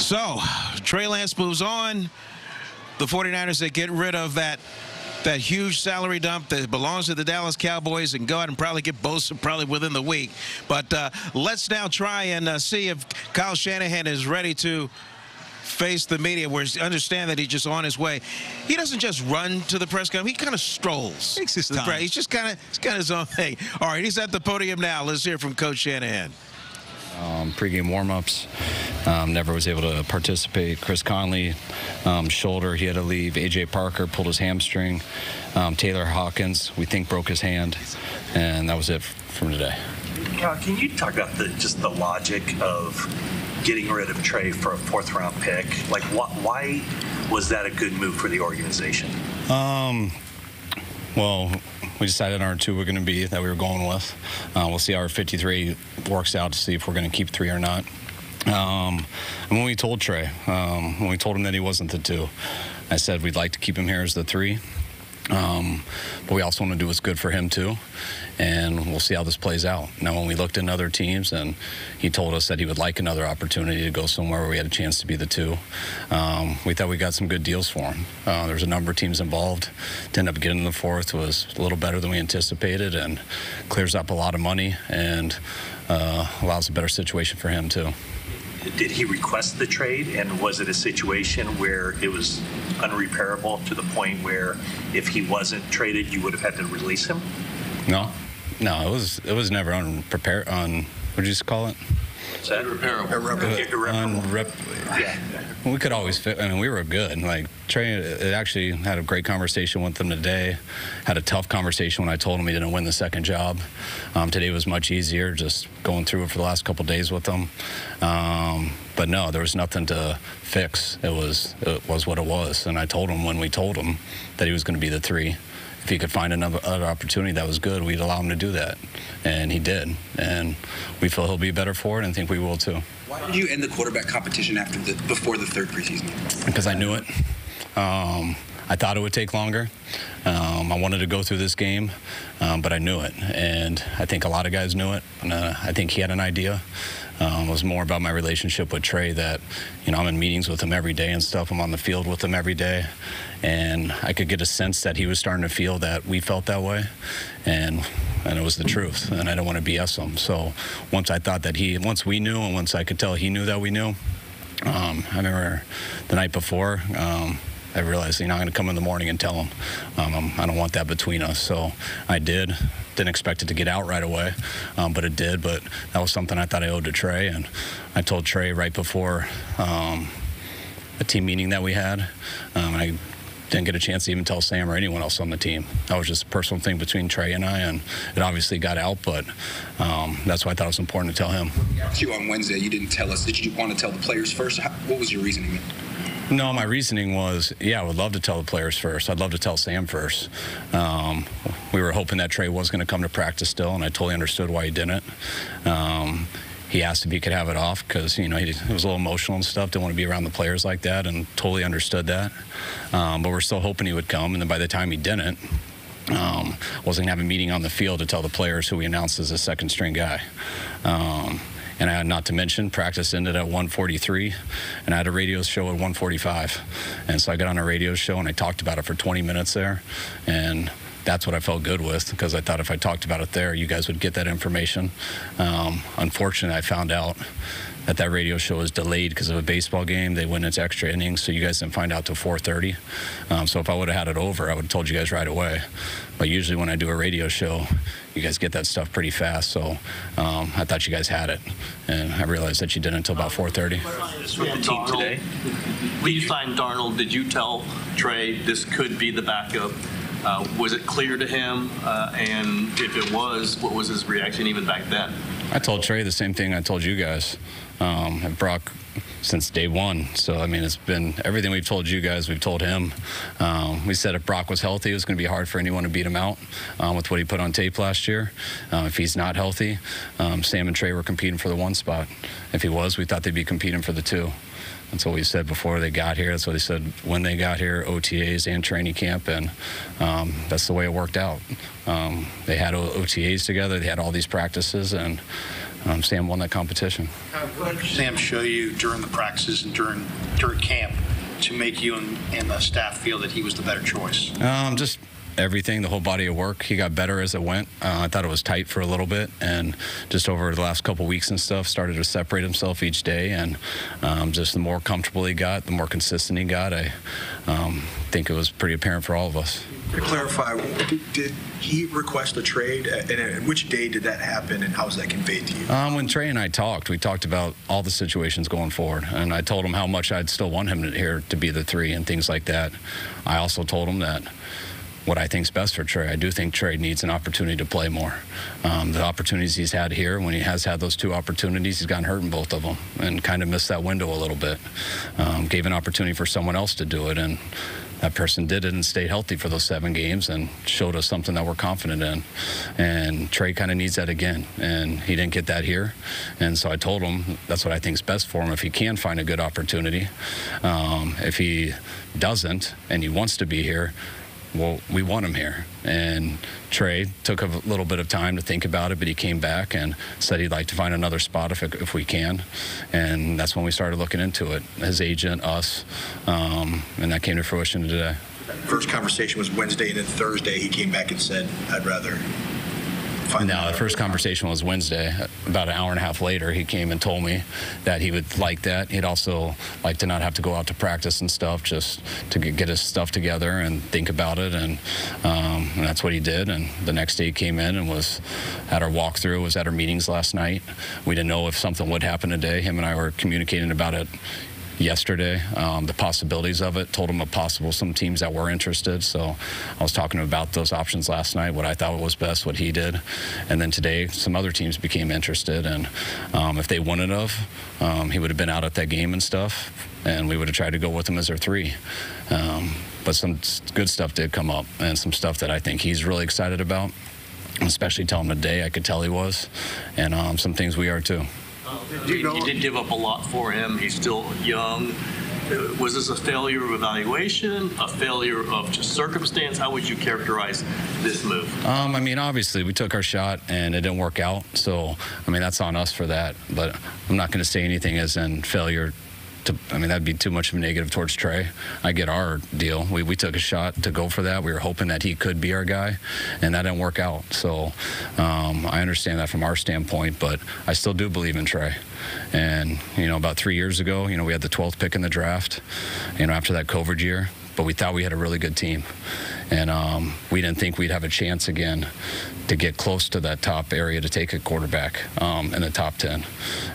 So, Trey Lance moves on. The 49ers, they get rid of that huge salary dump that belongs to the Dallas Cowboys and go out and probably get Bosa probably within the week. But let's now try and see if Kyle Shanahan is ready to face the media. We understand that he's just on his way. He doesn't just run to the press conference. He kind of strolls. Takes his time. He's just kind of his own thing. All right, he's at the podium now. Let's hear from Coach Shanahan. Pre-game warm-ups, never was able to participate. Chris Conley, shoulder, he had to leave. A.J. Parker pulled his hamstring. Taylor Hawkins, we think, broke his hand. And that was it from today. Can you talk about just the logic of getting rid of Trey for a fourth-round pick? Like, why was that a good move for the organization? Well, we decided on our two we're going to be that we were going with. We'll see how our 53 works out to see if we're going to keep 3 or not. And when we told Trey, when we told him that he wasn't the 2, I said we'd like to keep him here as the 3. But we also want to do what's good for him too, and we'll see how this plays out. Now, when we looked at other teams and he told us that he would like another opportunity to go somewhere where we had a chance to be the 2, we thought we got some good deals for him. There's a number of teams involved. To end up getting in the 4th was a little better than we anticipated and clears up a lot of money and allows a better situation for him too. Did he request the trade, and was it a situation where it was unrepairable to the point where if he wasn't traded, you would have had to release him? No, it was never unprepared. What did you call it? Irreparable. Yeah. We could always fit. I mean, we were good. Like, Trey actually had a great conversation with them today. Had a tough conversation when I told him he didn't win the second job. Today was much easier, just going through it for the last couple of days with them. But no, there was nothing to fix. It was what it was. And I told him when we told him that he was going to be the 3. If he could find another opportunity that was good, we'd allow him to do that. And he did. And we feel he'll be better for it, and think we will too. Why did you end the quarterback competition before the 3rd preseason? Because I knew it. I thought it would take longer. I wanted to go through this game, but I knew it. And I think a lot of guys knew it. And I think he had an idea. It was more about my relationship with Trey that, I'm in meetings with him every day and stuff. I'm on the field with him every day. And I could get a sense that he was starting to feel that we felt that way. And it was the truth. And I don't want to BS him. So once I thought that once we knew and once I could tell he knew that we knew, I remember the night before, I realized, I'm going to come in the morning and tell him. I don't want that between us. So I did. Didn't expect it to get out right away, but it did. But that was something I thought I owed to Trey. And I told Trey right before a team meeting that we had. I didn't get a chance to even tell Sam or anyone else on the team. That was just a personal thing between Trey and I, and it obviously got out, but that's why I thought it was important to tell him. You on Wednesday, you didn't tell us. Did you want to tell the players first? What was your reasoning? No, my reasoning was, I would love to tell the players first. I'd love to tell Sam first. We were hoping that Trey was going to come to practice still, and I totally understood why he didn't. He asked if he could have it off because, he was a little emotional and stuff. Didn't want to be around the players like that, and totally understood that. But we're still hoping he would come, and then by the time he didn't, wasn't going to have a meeting on the field to tell the players who we announced as a second-string guy. And I had, not to mention, practice ended at 1:43, and I had a radio show at 1:45. And so I got on a radio show, and I talked about it for 20 minutes there. And that's what I felt good with, because I thought if I talked about it there, you guys would get that information. Unfortunately, I found out that radio show was delayed because of a baseball game. They went into extra innings, so you guys didn't find out till 4:30. So if I would have had it over, I would have told you guys right away. But usually when I do a radio show, you guys get that stuff pretty fast. So I thought you guys had it, and I realized that you didn't until about 4:30. With the team today. When you signed Darnold, did you tell Trey this could be the backup? Was it clear to him? And if it was, what was his reaction even back then? I told Trey the same thing I told you guys. And Brock since day one. So, it's been everything we've told you guys, we've told him. We said if Brock was healthy, it was going to be hard for anyone to beat him out with what he put on tape last year. If he's not healthy, Sam and Trey were competing for the 1 spot. If he was, we thought they'd be competing for the 2. That's what we said before they got here. That's what they said when they got here, OTAs and training camp, and that's the way it worked out. They had OTAs together. They had all these practices, and Sam won that competition. What did Sam show you during the practices and during camp to make you and the staff feel that he was the better choice? Just everything, the whole body of work. He got better as it went. I thought it was tight for a little bit, and just over the last couple weeks and stuff, started to separate himself each day, and just the more comfortable he got, the more consistent he got. I think it was pretty apparent for all of us. To clarify, did he request a trade, and which day did that happen, and how was that conveyed to you? When Trey and I talked, we talked about all the situations going forward, and I told him how much I'd still want him here to be the 3 and things like that. I also told him that what I think is best for Trey. I do think Trey needs an opportunity to play more. The opportunities he's had here, when he has had those 2 opportunities, he's gotten hurt in both of them and kind of missed that window a little bit. Gave an opportunity for someone else to do it, and that person did it and stayed healthy for those 7 games and showed us something that we're confident in. And Trey kind of needs that again, and he didn't get that here. And so I told him that's what I think is best for him if he can find a good opportunity. If he doesn't and he wants to be here, well, we want him here. And Trey took a little bit of time to think about it, but he came back and said he'd like to find another spot if we can. And that's when we started looking into it, his agent, us, and that came to fruition today. First conversation was Wednesday, and then Thursday he came back and said, I'd rather find No, the first conversation was Wednesday. About an hour and a half later, he came and told me that he would like that. He'd also like to not have to go out to practice and stuff, just to get his stuff together and think about it. And that's what he did. And the next day he came in and was at our walkthrough, was at our meetings last night. We didn't know if something would happen today. Him and I were communicating about it yesterday, the possibilities of it, told him of some teams that were interested. So I was talking about those options last night, what I thought was best, what he did. And then today, some other teams became interested. And if they wouldn't have, he would have been out at that game and stuff, and we would have tried to go with him as our 3. But some good stuff did come up, and some stuff that I think he's really excited about, especially telling him today. I could tell he was, and some things we are too. You did give up a lot for him. He's still young. Was this a failure of evaluation, a failure of just circumstance? How would you characterize this move? I mean, obviously, we took our shot and it didn't work out. So, I mean, that's on us for that. But I'm not going to say anything as in failure. I mean, that'd be too much of a negative towards Trey. I get our deal. We took a shot to go for that. We were hoping that he could be our guy, and that didn't work out. So I understand that from our standpoint, but I still do believe in Trey. And, about 3 years ago, we had the 12th pick in the draft, after that COVID year, but we thought we had a really good team. And we didn't think we'd have a chance again to get close to that top area to take a quarterback in the top 10.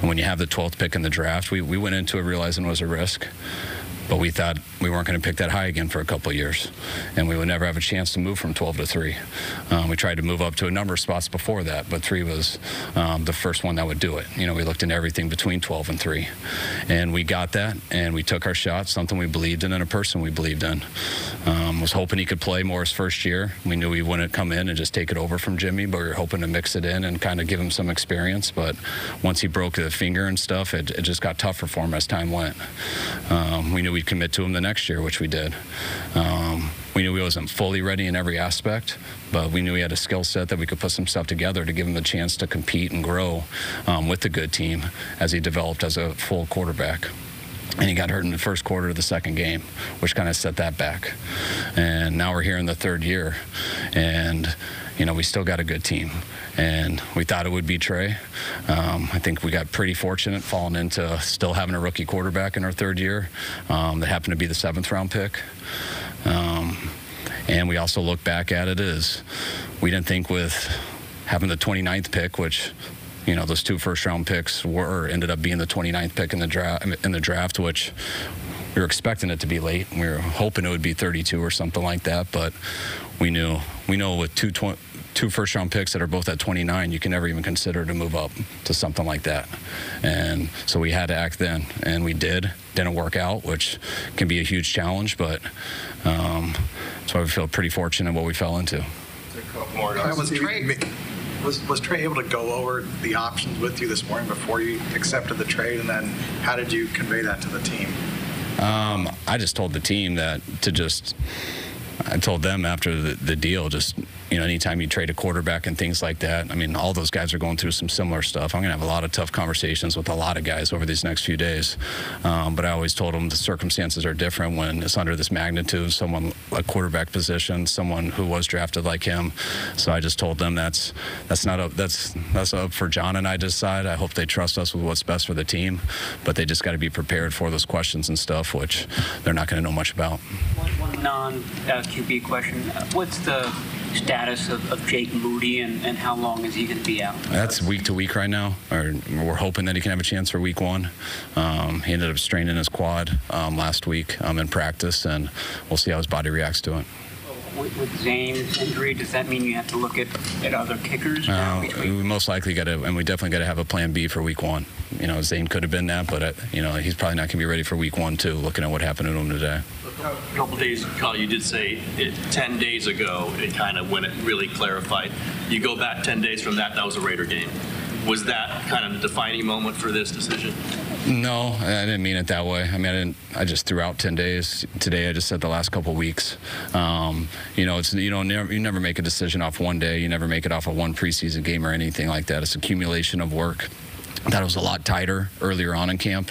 And when you have the 12th pick in the draft, we went into it realizing it was a risk. But we thought we weren't going to pick that high again for a couple of years, and we would never have a chance to move from 12 to 3. We tried to move up to a number of spots before that, but 3 was the first one that would do it. We looked into everything between 12 and 3, and we got that, and we took our shot, something we believed in and a person we believed in. Was hoping he could play more his first year. We knew he wouldn't come in and just take it over from Jimmy, but we were hoping to mix it in and kind of give him some experience. But once he broke the finger and stuff, it just got tougher for him as time went. We knew we'd commit to him the next year, which we did. We knew he wasn't fully ready in every aspect, but we knew he had a skill set that we could put some stuff together to give him the chance to compete and grow with the good team as he developed as a full quarterback. And he got hurt in the first quarter of the second game, which kind of set that back. And now we're here in the 3rd year, and we still got a good team. And we thought it would be Trey. I think we got pretty fortunate falling into still having a rookie quarterback in our 3rd year that happened to be the 7th round pick. And we also look back at it as we didn't think with having the 29th pick, which those 2 first-round picks ended up being the 29th pick in the draft, which we were expecting it to be late. We were hoping it would be 32 or something like that, but we know with two first-round picks that are both at 29, you can never even consider to move up to something like that. And so we had to act then, and we did. Didn't work out, which can be a huge challenge, but that's why we feel pretty fortunate in what we fell into. Was Trey able to go over the options with you this morning before you accepted the trade, and then how did you convey that to the team? I just told the team that I told them after the deal, just anytime you trade a quarterback and things like that, I mean, all those guys are going through some similar stuff. I'm going to have a lot of tough conversations with a lot of guys over these next few days. But I always told them the circumstances are different when it's under this magnitude, someone a quarterback position, someone who was drafted like him. So I just told them that's up for John and I to decide. I hope they trust us with what's best for the team, but they just got to be prepared for those questions and stuff, which they're not going to know much about. One non-QB question. What's the status of Jake Moody and how long is he going to be out? That's week to week right now. We're hoping that he can have a chance for week 1. He ended up straining his quad last week in practice, and we'll see how his body reacts to it. With Zane's injury, does that mean you have to look at other kickers? We most likely got to, and we definitely got to have a plan B for week 1. Zane could have been that, but he's probably not going to be ready for week 1 too, looking at what happened to him today. A couple of days, Kyle, you did say 10 days ago, it kind of when it really clarified. You go back 10 days from that was a Raider game. Was that kind of the defining moment for this decision? No, I didn't mean it that way. I mean, I just threw out 10 days. Today, I just said the last couple of weeks. You never make a decision off one day. You never make it off of one preseason game or anything like that. It's accumulation of work. I thought it was a lot tighter earlier on in camp.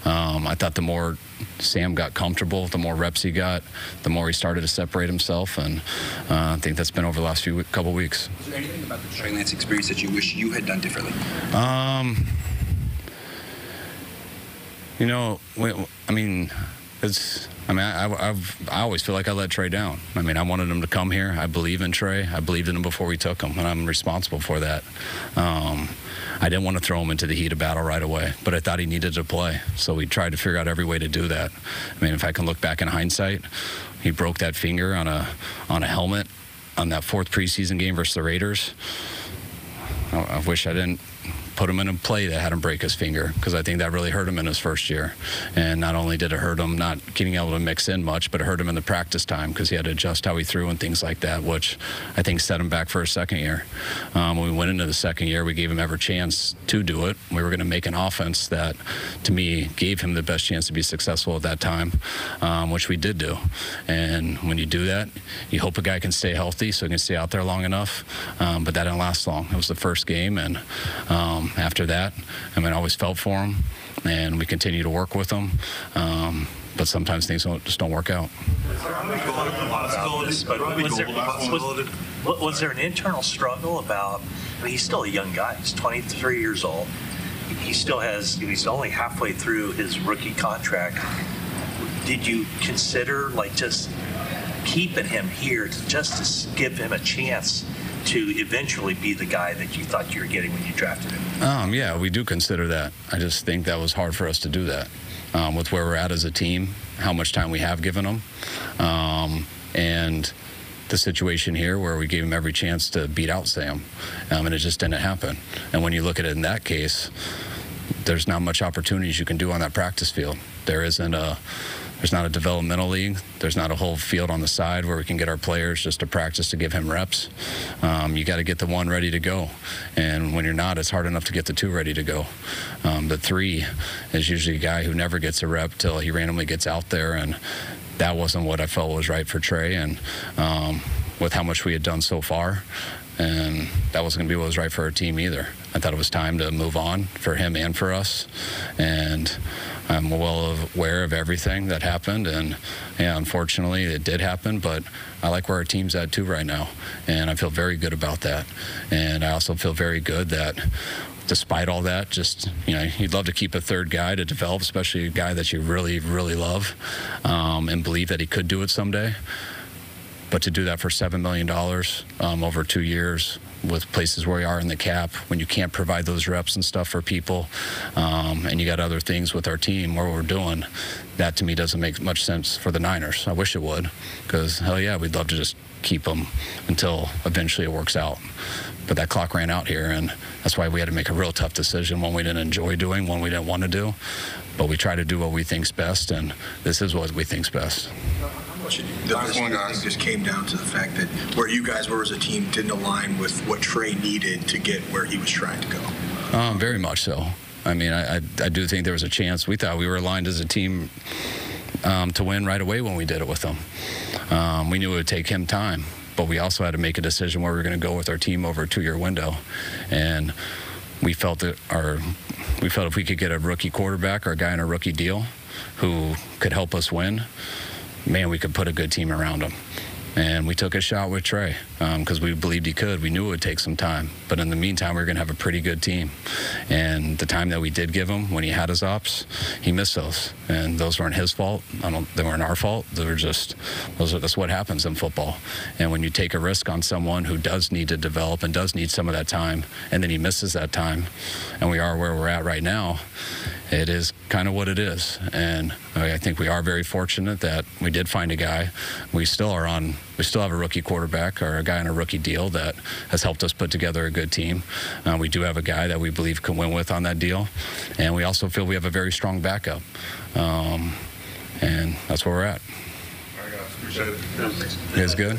I thought the more Sam got comfortable, the more reps he got, the more he started to separate himself, and I think that's been over the last couple weeks. Is there anything about the Trey Lance experience that you wish you had done differently? I always feel like I let Trey down. I mean, I wanted him to come here. I believe in Trey. I believed in him before we took him, and I'm responsible for that. I didn't want to throw him into the heat of battle right away, but I thought he needed to play. So we tried to figure out every way to do that. I mean, if I can look back in hindsight, he broke that finger on a helmet on that 4th preseason game versus the Raiders. I wish I didn't put him in a play that had him break his finger, because I think that really hurt him in his first year. And not only did it hurt him not getting able to mix in much, but it hurt him in the practice time because he had to adjust how he threw and things like that, which I think set him back for his second year. When we went into the second year, we gave him every chance to do it. We were going to make an offense that, to me, gave him the best chance to be successful at that time, which we did do. And when you do that, you hope a guy can stay healthy so he can stay out there long enough, but that didn't last long. It was the first game, and after that, I always felt for him, and we continue to work with him. But sometimes things just don't work out. Was there an internal struggle about? I mean, he's still a young guy. He's 23 years old. He's only halfway through his rookie contract. Did you consider just keeping him here just to give him a chance to eventually be the guy that you thought you were getting when you drafted him? Yeah, we do consider that. I just think that was hard for us to do that with where we're at as a team, how much time we have given him, and the situation here where we gave him every chance to beat out Sam, and it just didn't happen. And when you look at it in that case, there's not much opportunities you can do on that practice field. There's not a developmental league. There's not a whole field on the side where we can get our players just to practice to give him reps. You got to get the 1 ready to go. And when you're not, it's hard enough to get the 2 ready to go. The 3 is usually a guy who never gets a rep till he randomly gets out there. And that wasn't what I felt was right for Trey. And with how much we had done so far, and that wasn't going to be what was right for our team either. I thought it was time to move on for him and for us. And I'm well aware of everything that happened, and yeah, unfortunately it did happen, but I like where our team's at too right now, and I feel very good about that. And I also feel very good that despite all that, you'd love to keep a 3rd guy to develop, especially a guy that you really, really love, and believe that he could do it someday. But to do that for $7 million over 2 years, with places where we are in the cap, when you can't provide those reps and stuff for people, and you got other things with our team where we're doing, that to me doesn't make much sense for the Niners. I wish it would, because hell yeah, we'd love to just keep them until eventually it works out. But that clock ran out here, and that's why we had to make a real tough decision, one we didn't enjoy doing, one we didn't want to do. But we try to do what we think's best, and this is what we think's best. This one guy just came down to the fact that where you guys were as a team didn't align with what Trey needed to get where he was trying to go. Very much so. I mean, I do think there was a chance. We thought we were aligned as a team to win right away when we did it with him. We knew it would take him time. but we also had to make a decision where we were going to go with our team over a 2-year window. And we felt that if we could get a rookie quarterback or a guy on a rookie deal who could help us win, man, we could put a good team around him. And we took a shot with Trey because we believed he could. We knew it would take some time. But in the meantime, we were going to have a pretty good team. And the time that we did give him when he had his ops, he missed those. And those weren't his fault. They weren't our fault. They were just, that's what happens in football. And when you take a risk on someone who does need to develop and does need some of that time, and then he misses that time, and we are where we're at right now, it is kind of what it is. And I think we are very fortunate that we did find a guy. We still have a rookie quarterback or a guy on a rookie deal that has helped us put together a good team. We do have a guy that we believe can win with on that deal. And we also feel we have a very strong backup. And that's where we're at. You guys good?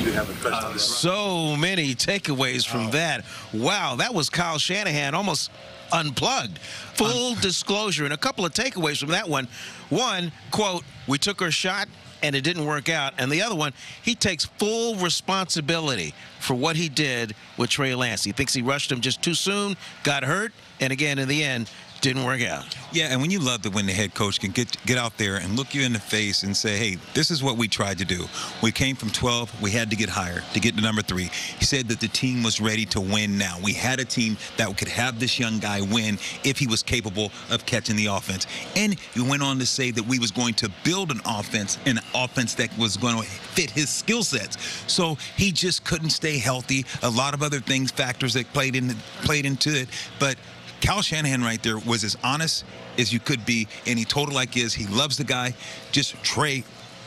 You have a question. So many takeaways from that. Wow, that was Kyle Shanahan almost unplugged. Full disclosure, and a couple of takeaways from that one. One, quote, we took our shot and it didn't work out. And the other one, he takes full responsibility for what he did with Trey Lance. He thinks he rushed him just too soon, got hurt, and again, in the end, didn't work out. Yeah, and when you love it when the head coach can get out there and look you in the face and say, hey, this is what we tried to do. We came from 12. We had to get higher to get to number 3. He said that the team was ready to win now. We had a team that could have this young guy win if he was capable of catching the offense. And he went on to say that we was going to build an offense that was going to fit his skill sets. So he just couldn't stay healthy. A lot of other things, factors that played into it. But Kyle Shanahan right there was as honest as you could be, and he told it like is. He loves the guy. Just Trey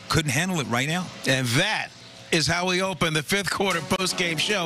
couldn't handle it right now. And that is how we open the 5th quarter post-game show.